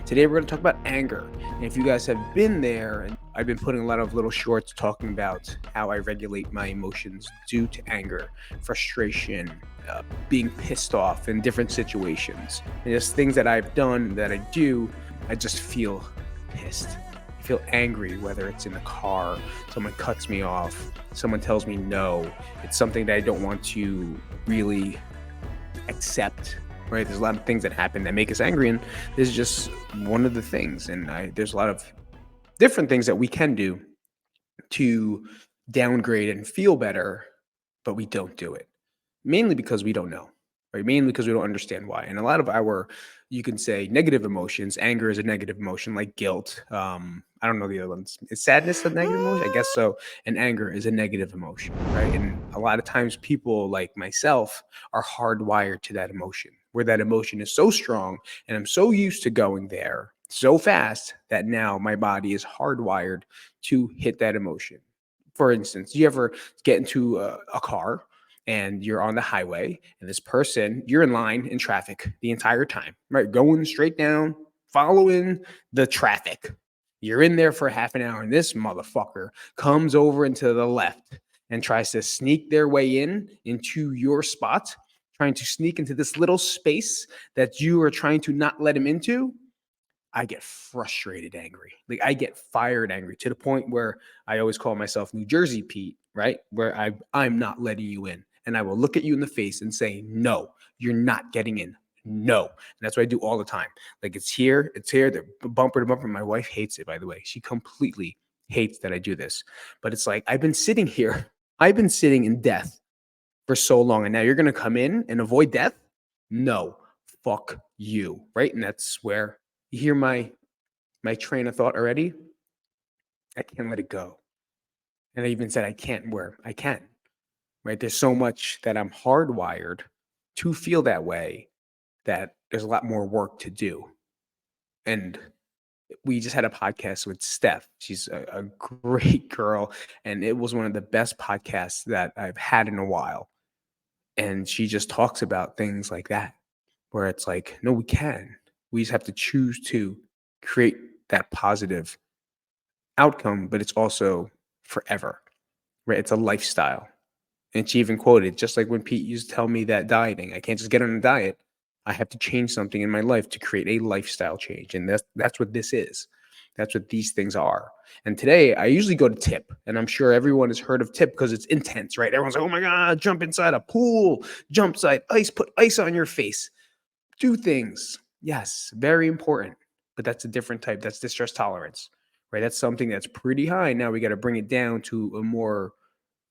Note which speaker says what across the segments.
Speaker 1: Today we're going to talk about anger. And if you guys have been there, and I've been putting a lot of little shorts talking about how I regulate my emotions due to anger, frustration, being pissed off in different situations, and just things that I've done that I do, I just feel pissed. I feel angry, whether it's in the car, someone cuts me off, someone tells me no. It's something that I don't want to really accept, right? There's a lot of things that happen that make us angry, and this is just one of the things. And there's a lot of different things that we can do to downgrade and feel better, but we don't do it, mainly because we don't know, right? Mainly because we don't understand why. And a lot of our, you can say, negative emotions, anger is a negative emotion, like guilt. I don't know the other ones. Is sadness a negative emotion? I guess so. And anger is a negative emotion, right? And a lot of times people like myself are hardwired to that emotion, where that emotion is so strong and I'm so used to going there so fast that now my body is hardwired to hit that emotion. For instance, do you ever get into a car and you're on the highway and this person, you're in line in traffic the entire time, right? Going straight down, following the traffic. You're in there for half an hour and this motherfucker comes over into the left and tries to sneak their way into your spot, trying to sneak into this little space that you are trying to not let him into. I get frustrated angry. Like I get fired angry to the point where I always call myself New Jersey Pete, right? Where I'm not letting you in. And I will look at you in the face and say, no, you're not getting in. No. And that's what I do all the time. Like it's here, they're bumper to bumper. My wife hates it, by the way. She completely hates that I do this. But it's like I've been sitting here, I've been sitting in death for so long. And now you're gonna come in and avoid death? No, fuck you. Right. And that's where you hear my train of thought already. I can't let it go. And I even said I can't where I can. Right. There's so much that I'm hardwired to feel that way that there's a lot more work to do. And we just had a podcast with Steph. She's a great girl. And it was one of the best podcasts that I've had in a while. And she just talks about things like that, where it's like, no, we can. We just have to choose to create that positive outcome, but it's also forever, right? It's a lifestyle. And she even quoted, just like when Pete used to tell me that dieting, I can't just get on a diet. I have to change something in my life to create a lifestyle change. And that's what this is. That's what these things are. And today I usually go to tip, and I'm sure everyone has heard of tip because it's intense, right? Everyone's like, oh my God, jump inside a pool, jump inside ice, put ice on your face, do things. Yes, very important. But that's a different type. That's distress tolerance, right? That's something that's pretty high. Now we got to bring it down to a more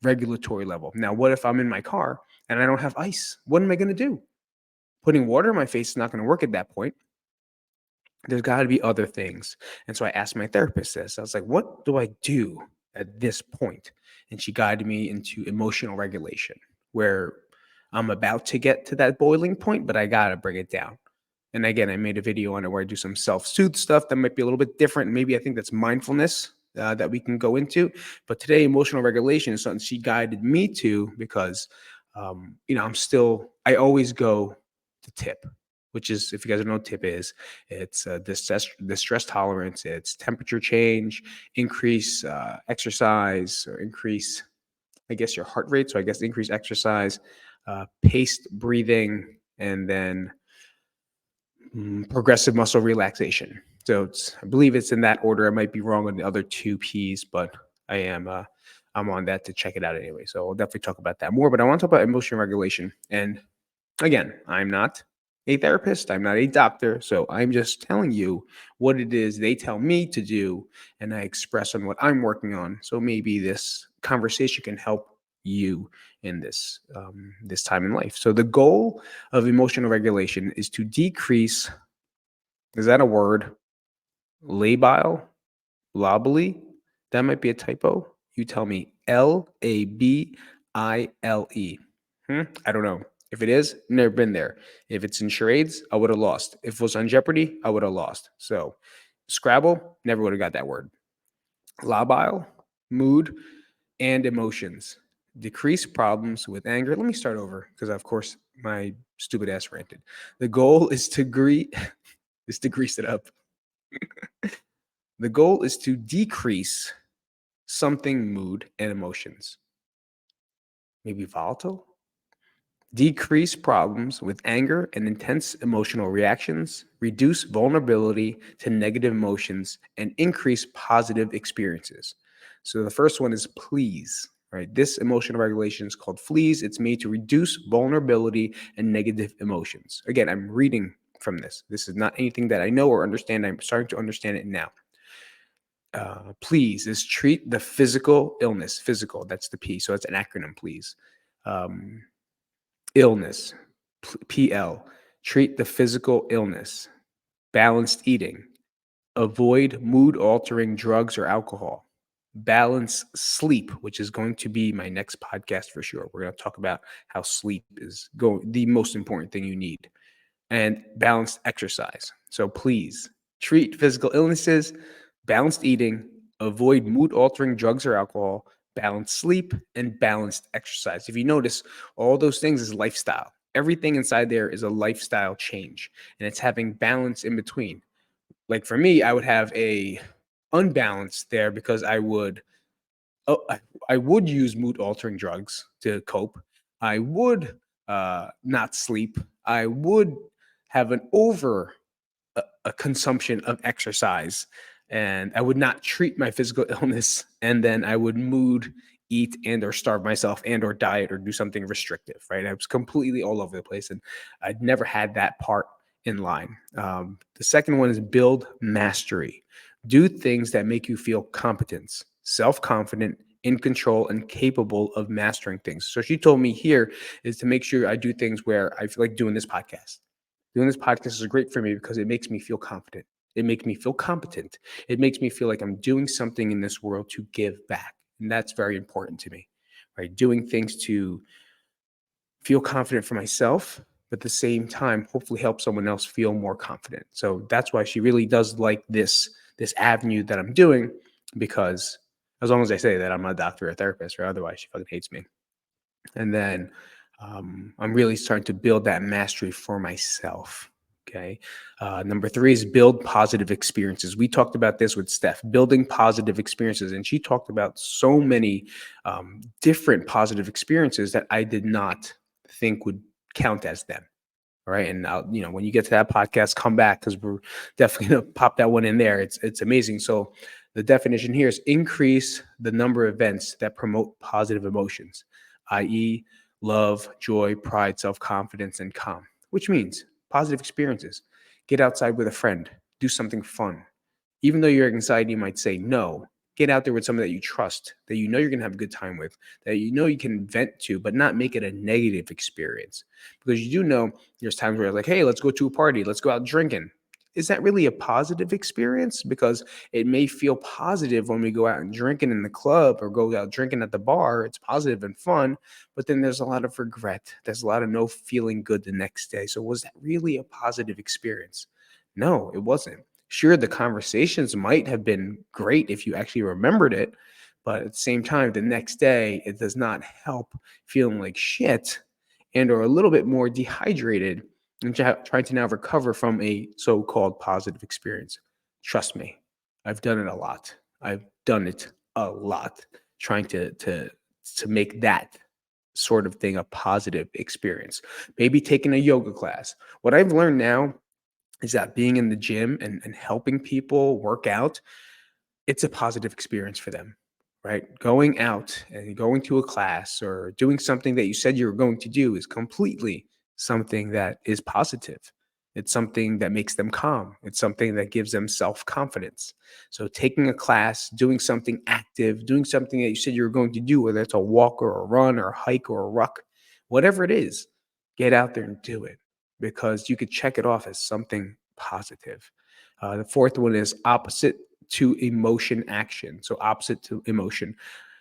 Speaker 1: regulatory level. Now, what if I'm in my car and I don't have ice? What am I going to do? Putting water in my face is not going to work at that point. There's got to be other things. And so I asked my therapist this. I was like, what do I do at this point? And she guided me into emotional regulation, where I'm about to get to that boiling point, but I got to bring it down. And again, I made a video on it where I do some self-soothe stuff that might be a little bit different. Maybe I think that's mindfulness that we can go into. But today, emotional regulation is something she guided me to because, I always go to tip, which is, if you guys don't know what tip is, it's distress tolerance, it's temperature change, increase exercise, or increase, I guess, your heart rate. So I guess increase exercise, paced breathing, and then progressive muscle relaxation. So I believe it's in that order. I might be wrong on the other two P's, but I'm on that to check it out anyway. So we'll definitely talk about that more. But I want to talk about emotion regulation. And again, I'm not a therapist. I'm not a doctor. So I'm just telling you what it is they tell me to do, and I express on what I'm working on. So maybe this conversation can help you in this time in life. So the goal of emotional regulation is to decrease. Is that a word? Labile, labile. That might be a typo. You tell me. Labile. I don't know. If it is, never been there. If it's in charades, I would have lost. If it was on Jeopardy, I would have lost. So Scrabble, never would have got that word. Labile, mood, and emotions. Decrease problems with anger. Let me start over because, of course, my stupid ass ranted. The goal is to is to grease it up. The goal is to decrease something mood and emotions, maybe volatile, decrease problems with anger and intense emotional reactions, reduce vulnerability to negative emotions, and increase positive experiences. So the first one is please, right? This emotional regulation is called fleas. It's made to reduce vulnerability and negative emotions. Again, I'm reading from this. This is not anything that I know or understand. I'm starting to understand it now. Please is treat the physical illness. Physical, that's the P. So it's an acronym, please. Um, illness, PL, treat the physical illness, balanced eating, avoid mood altering drugs or alcohol, balance sleep, which is going to be my next podcast for sure. We're going to talk about how sleep is the most important thing you need, and balanced exercise. So please treat physical illnesses, balanced eating, avoid mood altering drugs or alcohol, balanced sleep, and balanced exercise. If you notice, all those things is lifestyle. Everything inside there is a lifestyle change, and it's having balance in between. Like for me, I would have a unbalance there because oh, I would use mood altering drugs to cope. I would not sleep. I would have an over a consumption of exercise, and I would not treat my physical illness, and then I would mood eat and or starve myself and or diet or do something restrictive, right? I was completely all over the place, and I'd never had that part in line. The second one is build mastery. Do things that make you feel competent, self-confident, in control, and capable of mastering things. So she told me here is to make sure I do things where I feel like doing this podcast. Doing this podcast is great for me because it makes me feel confident. It makes me feel competent. It makes me feel like I'm doing something in this world to give back. And that's very important to me, right? Doing things to feel confident for myself, but at the same time, hopefully help someone else feel more confident. So that's why she really does like this avenue that I'm doing, because as long as I say that I'm not a doctor or a therapist, or otherwise she fucking hates me. And then I'm really starting to build that mastery for myself. Okay. Number three is build positive experiences. We talked about this with Steph, building positive experiences. And she talked about so many different positive experiences that I did not think would count as them. All right. And I'll, when you get to that podcast, come back because we're definitely going to pop that one in there. It's amazing. So the definition here is increase the number of events that promote positive emotions, i.e., love, joy, pride, self-confidence, and calm, which means positive experiences. Get outside with a friend, do something fun. Even though your anxiety might say no, get out there with someone that you trust, that you know you're going to have a good time with, that you know you can vent to, but not make it a negative experience. Because you do know there's times where it's like, hey, let's go to a party, let's go out drinking. Is that really a positive experience? Because it may feel positive when we go out and drinking in the club or go out drinking at the bar. It's positive and fun, but then there's a lot of regret. There's a lot of no feeling good the next day. So was that really a positive experience? No, it wasn't. Sure, the conversations might have been great if you actually remembered it, but at the same time, the next day, it does not help feeling like shit and or a little bit more dehydrated and trying to now recover from a so-called positive experience. Trust me, I've done it a lot. I've done it a lot, trying to make that sort of thing a positive experience. Maybe taking a yoga class. What I've learned now is that being in the gym and helping people work out, it's a positive experience for them, right? Going out and going to a class or doing something that you said you were going to do is completely something that is positive. It's something that makes them calm. It's something that gives them self-confidence. So taking a class, doing something active, doing something that you said you were going to do, whether it's a walk or a run or a hike or a ruck, whatever it is, get out there and do it, because you could check it off as something positive. The fourth one is opposite to emotion action. So opposite to emotion.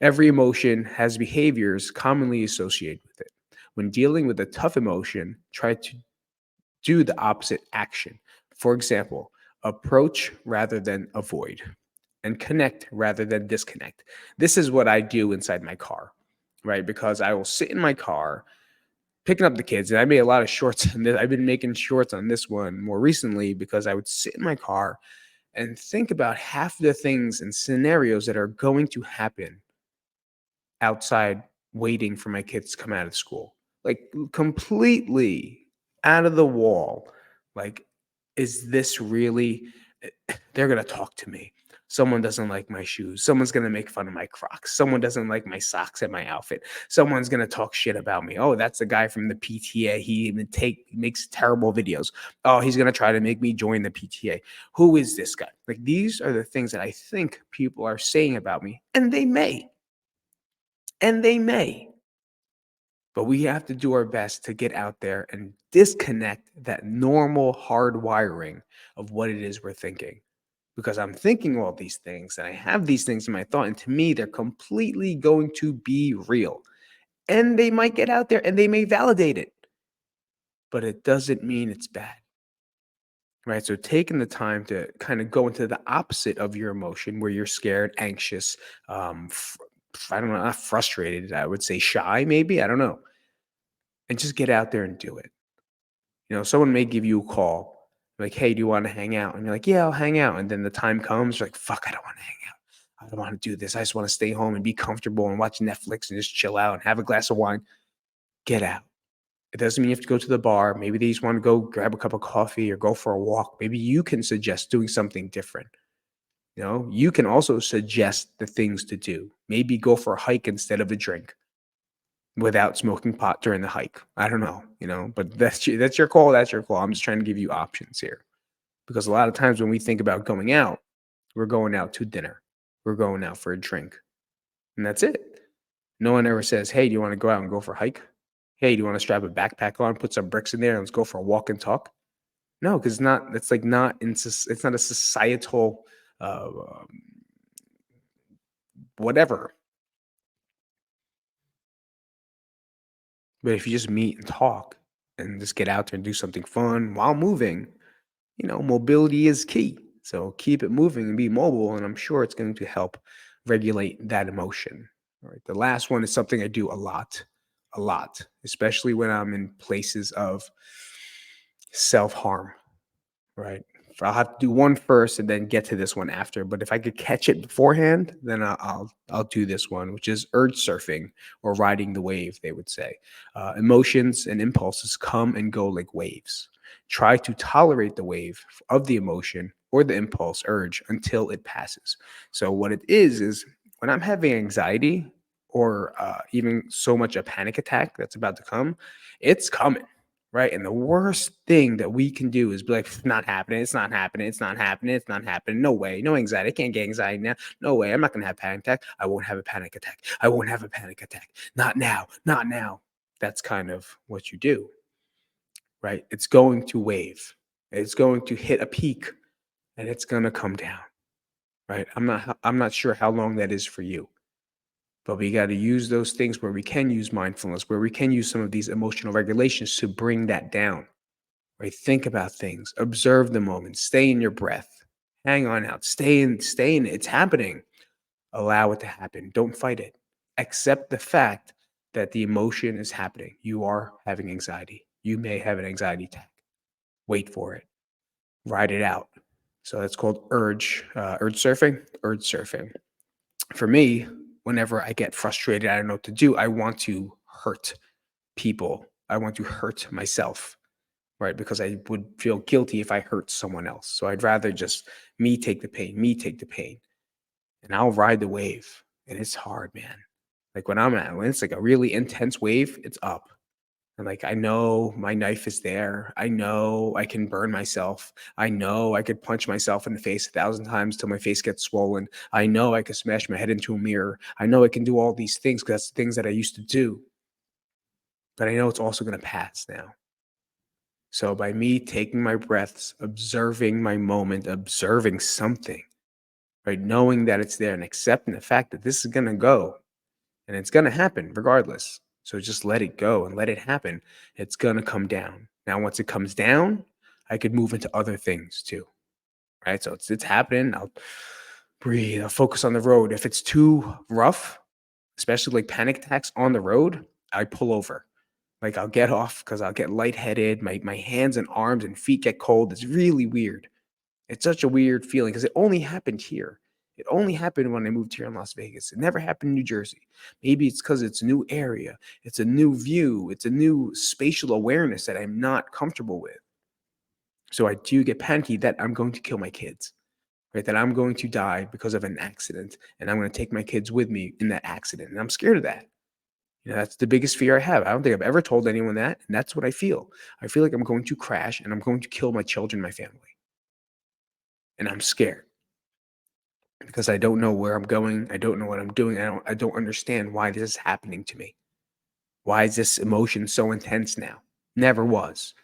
Speaker 1: Every emotion has behaviors commonly associated with it. When dealing with a tough emotion, try to do the opposite action. For example, approach rather than avoid, and connect rather than disconnect. This is what I do inside my car, right? Because I will sit in my car picking up the kids, and I made a lot of shorts on this. I've been making shorts on this one more recently because I would sit in my car and think about half the things and scenarios that are going to happen outside waiting for my kids to come out of school. Like completely out of the wall. Like, is this really they're gonna talk to me. Someone doesn't like my shoes. Someone's gonna make fun of my Crocs. Someone doesn't like my socks and my outfit. Someone's gonna talk shit about me. Oh, that's the guy from the PTA. He even makes terrible videos. Oh, he's gonna try to make me join the PTA. Who is this guy? Like these are the things that I think people are saying about me, and they may. And they may, but we have to do our best to get out there and disconnect that normal hardwiring of what it is we're thinking. Because I'm thinking all these things and I have these things in my thought, and to me, they're completely going to be real. And they might get out there and they may validate it, but it doesn't mean it's bad. Right. So taking the time to kind of go into the opposite of your emotion where you're scared, anxious, I don't know, not frustrated. I would say shy, maybe. I don't know, and just get out there and do it. Someone may give you a call, like, "Hey, do you want to hang out?" And you're like, "Yeah, I'll hang out." And then the time comes, you're like, "Fuck, I don't want to hang out. I don't want to do this. I just want to stay home and be comfortable and watch Netflix and just chill out and have a glass of wine." Get out. It doesn't mean you have to go to the bar. Maybe they just want to go grab a cup of coffee or go for a walk. Maybe you can suggest doing something different. You can also suggest the things to do. Maybe go for a hike instead of a drink without smoking pot during the hike. I don't know, but that's your call. That's your call. I'm just trying to give you options here because a lot of times when we think about going out, we're going out to dinner, we're going out for a drink, and that's it. No one ever says, "Hey, do you want to go out and go for a hike? Hey, do you want to strap a backpack on, put some bricks in there, and let's go for a walk and talk?" No, because not. It's like not. It's not a societal, um, whatever. But if you just meet and talk and just get out there and do something fun while moving, mobility is key. So keep it moving and be mobile, and I'm sure it's going to help regulate that emotion. All right. The last one is something I do a lot, especially when I'm in places of self harm. Right. I'll have to do one first and then get to this one after. But if I could catch it beforehand, then I'll do this one, which is urge surfing or riding the wave. They would say emotions and impulses come and go like waves. Try to tolerate the wave of the emotion or the impulse urge until it passes. So what it is when I'm having anxiety or even so much a panic attack that's about to come, it's coming. Right. And the worst thing that we can do is be like, "It's not happening. It's not happening. It's not happening. It's not happening. No way. No anxiety. I can't get anxiety now. No way. I'm not going to have a panic attack. I won't have a panic attack. I won't have a panic attack. Not now. Not now." That's kind of what you do. Right. It's going to wave. It's going to hit a peak and it's going to come down. Right. I'm not sure how long that is for you. But we got to use those things where we can use mindfulness, where we can use some of these emotional regulations to bring that down. Right? Think about things, observe the moment, stay in your breath, hang on out, stay in it. It's happening. Allow it to happen. Don't fight it. Accept the fact that the emotion is happening. You are having anxiety. You may have an anxiety attack. Wait for it. Ride it out. So that's called urge surfing. Urge surfing. For me, whenever I get frustrated, I don't know what to do. I want to hurt people. I want to hurt myself. Right, because I would feel guilty if I hurt someone else. So I'd rather just me take the pain, and I'll ride the wave. And it's hard, man. Like when it's like a really intense wave, it's up. And like I know my knife is there. I know I can burn myself. I know I could punch myself in the face 1,000 times till my face gets swollen. I know I could smash my head into a mirror. I know I can do all these things because that's the things that I used to do. But I know it's also gonna pass now. So by me taking my breaths, observing my moment, observing something, right? Knowing that it's there and accepting the fact that this is going to go and it's going to happen regardless. So just let it go and let it happen. It's going to come down. Now, once it comes down, I could move into other things too, right? So it's happening. I'll breathe. I'll focus on the road. If it's too rough, especially like panic attacks on the road, I pull over. Like, I'll get off because 'cause I'll get lightheaded, my hands and arms and feet get cold, it's really weird, It's such a weird feeling because it only happened here. It only happened when I moved here in Las Vegas. It never happened in New Jersey. Maybe it's because it's a new area, it's a new view, it's a new spatial awareness that I'm not comfortable with. So I do get panicky that I'm going to kill my kids, right? That I'm going to die because of an accident and I'm going to take my kids with me in that accident. And I'm scared of that. That's the biggest fear I have. I don't think I've ever told anyone that. And that's what I feel. I feel like I'm going to crash and I'm going to kill my children, my family. And I'm scared because I don't know where I'm going. I don't know what I'm doing. I don't understand why this is happening to me. Why is this emotion so intense now? Never was.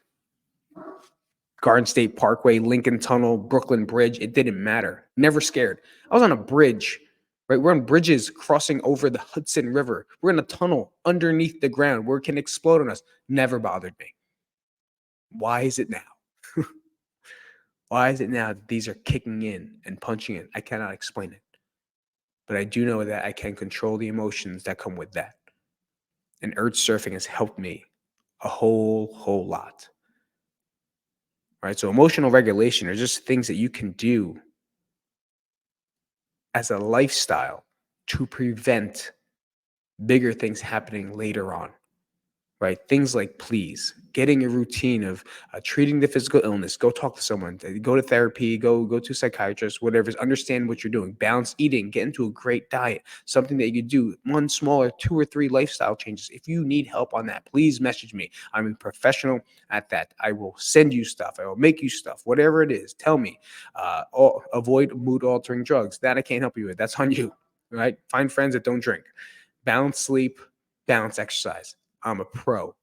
Speaker 1: Garden State Parkway, Lincoln Tunnel, Brooklyn Bridge, it didn't matter. Never scared. I was on a bridge, right? We're on bridges crossing over the Hudson River. We're in a tunnel underneath the ground where it can explode on us. Never bothered me. Why is it now? Why is it now that these are kicking in and punching in? I cannot explain it. But I do know that I can control the emotions that come with that. And urge surfing has helped me a whole lot. Right? So emotional regulation are just things that you can do as a lifestyle to prevent bigger things happening later on. Right? Things like please, getting a routine of treating the physical illness, go talk to someone, go to therapy, go to a psychiatrist, whatever, understand what you're doing, balance eating, get into a great diet, something that you could do, one smaller 2 or 3 lifestyle changes. If you need help on that, please message me. I'm a professional at that. I will send you stuff. I will make you stuff, whatever it is. Tell me. Avoid mood altering drugs. That I can't help you with. That's on you. Right? Find friends that don't drink. Balance sleep, balance exercise. I'm a pro.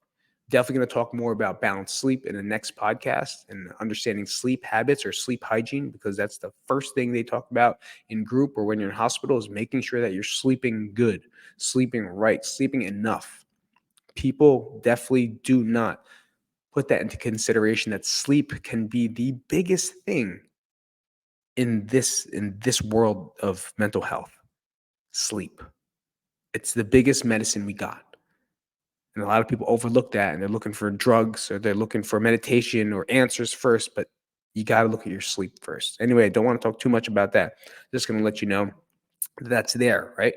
Speaker 1: Definitely going to talk more about balanced sleep in the next podcast and understanding sleep habits or sleep hygiene, because that's the first thing they talk about in group or when you're in hospital is making sure that you're sleeping good, sleeping right, sleeping enough. People definitely do not put that into consideration, that sleep can be the biggest thing in this world of mental health. Sleep. It's the biggest medicine we got. And a lot of people overlook that and they're looking for drugs or they're looking for meditation or answers first, but you got to look at your sleep first. Anyway, I don't want to talk too much about that. Just going to let you know that's there, right?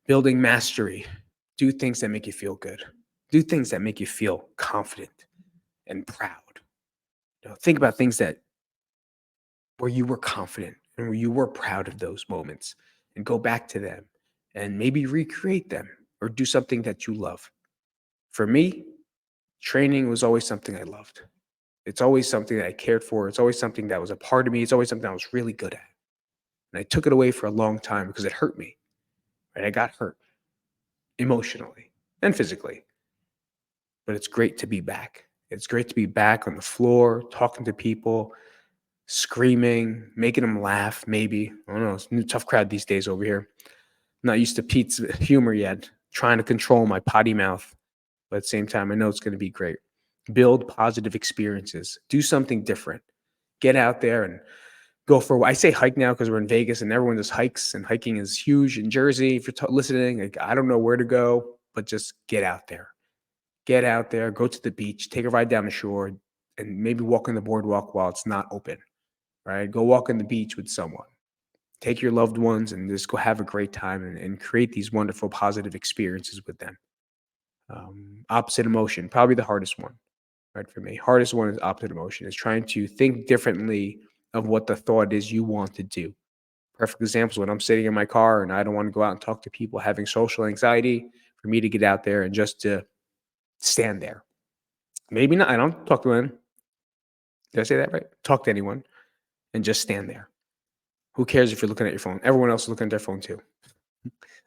Speaker 1: Building mastery. Do things that make you feel good. Do things that make you feel confident and proud. Think about things that where you were confident and where you were proud of those moments and go back to them and maybe recreate them or do something that you love. For me, training was always something I loved. It's always something that I cared for. It's always something that was a part of me. It's always something I was really good at. And I took it away for a long time because it hurt me. Right? I got hurt emotionally and physically. But it's great to be back. It's great to be back on the floor, talking to people, screaming, making them laugh, maybe. I don't know. It's a new tough crowd these days over here. I'm not used to Pete's humor yet, trying to control my potty mouth. But at the same time, I know it's going to be great. Build positive experiences. Do something different. Get out there and go for. I say hike now because we're in Vegas and everyone does hikes, and hiking is huge in Jersey. If you're listening, like, I don't know where to go, but just get out there. Get out there, go to the beach, take a ride down the shore, and maybe walk on the boardwalk while it's not open. Right? Go walk on the beach with someone. Take your loved ones and just go have a great time and create these wonderful positive experiences with them. Opposite emotion, probably the hardest one, right? For me, hardest one is opposite emotion. Is trying to think differently of what the thought is you want to do. Perfect example is when I'm sitting in my car and I don't want to go out and talk to people having social anxiety, for me to get out there and just to stand there. Maybe not. I don't talk to anyone. Did I say that right? Talk to anyone and just stand there. Who cares if you're looking at your phone? Everyone else is looking at their phone too.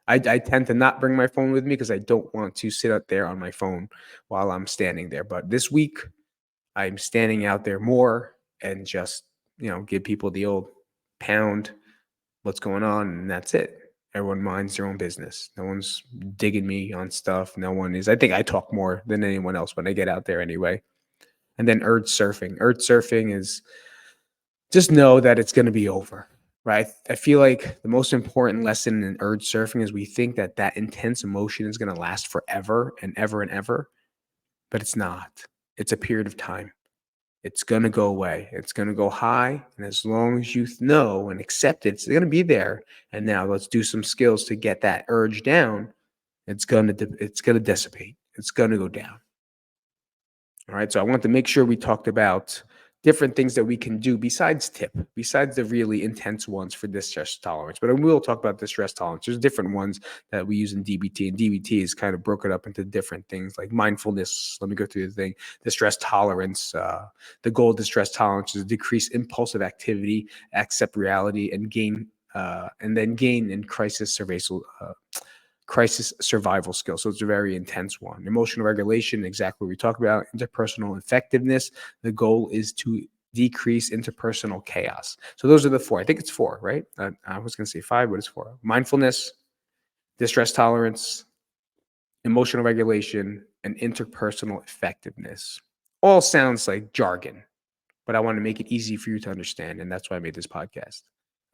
Speaker 1: I tend to not bring my phone with me because I don't want to sit out there on my phone while I'm standing there. But this week, I'm standing out there more and just, give people the old pound, what's going on, and that's it. Everyone minds their own business. No one's digging me on stuff. No one is. I think I talk more than anyone else when I get out there anyway. And then urge surfing. Urge surfing is just know that it's going to be over, right? I feel like the most important lesson in urge surfing is we think that that intense emotion is going to last forever and ever and ever, but it's not. It's a period of time. It's going to go away. It's going to go high. And as long as you know and accept it, it's going to be there. And now let's do some skills to get that urge down. It's going to dissipate. It's going to go down. All right. So I want to make sure we talked about different things that we can do besides besides the really intense ones for distress tolerance. But we will talk about distress tolerance. There's different ones that we use in DBT, and DBT is kind of broken up into different things like mindfulness. Let me go through the thing. Distress tolerance. The goal of distress tolerance is to decrease impulsive activity, accept reality, and gain in crisis survival skills. So it's a very intense one. Emotional regulation, exactly what we talked about. Interpersonal effectiveness. The goal is to decrease interpersonal chaos. So those are the four. I think it's four, right? I was going to say five, but it's four. Mindfulness, distress tolerance, emotional regulation, and interpersonal effectiveness. All sounds like jargon, but I want to make it easy for you to understand. And that's why I made this podcast.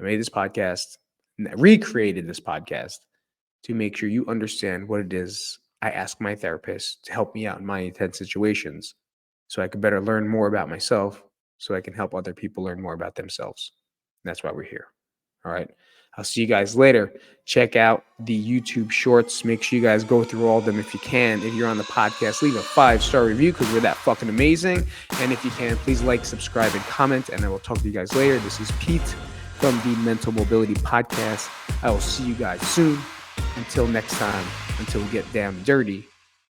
Speaker 1: Recreated this podcast to make sure you understand what it is I ask my therapist to help me out in my intense situations so I can better learn more about myself, so I can help other people learn more about themselves. And that's why we're here. All right. I'll see you guys later. Check out the YouTube shorts. Make sure you guys go through all of them if you can. If you're on the podcast, leave a 5-star review because we're that fucking amazing. And if you can, please like, subscribe, and comment. And I will talk to you guys later. This is Pete from the Mental Mobility Podcast. I will see you guys soon. Until next time, until we get damn dirty.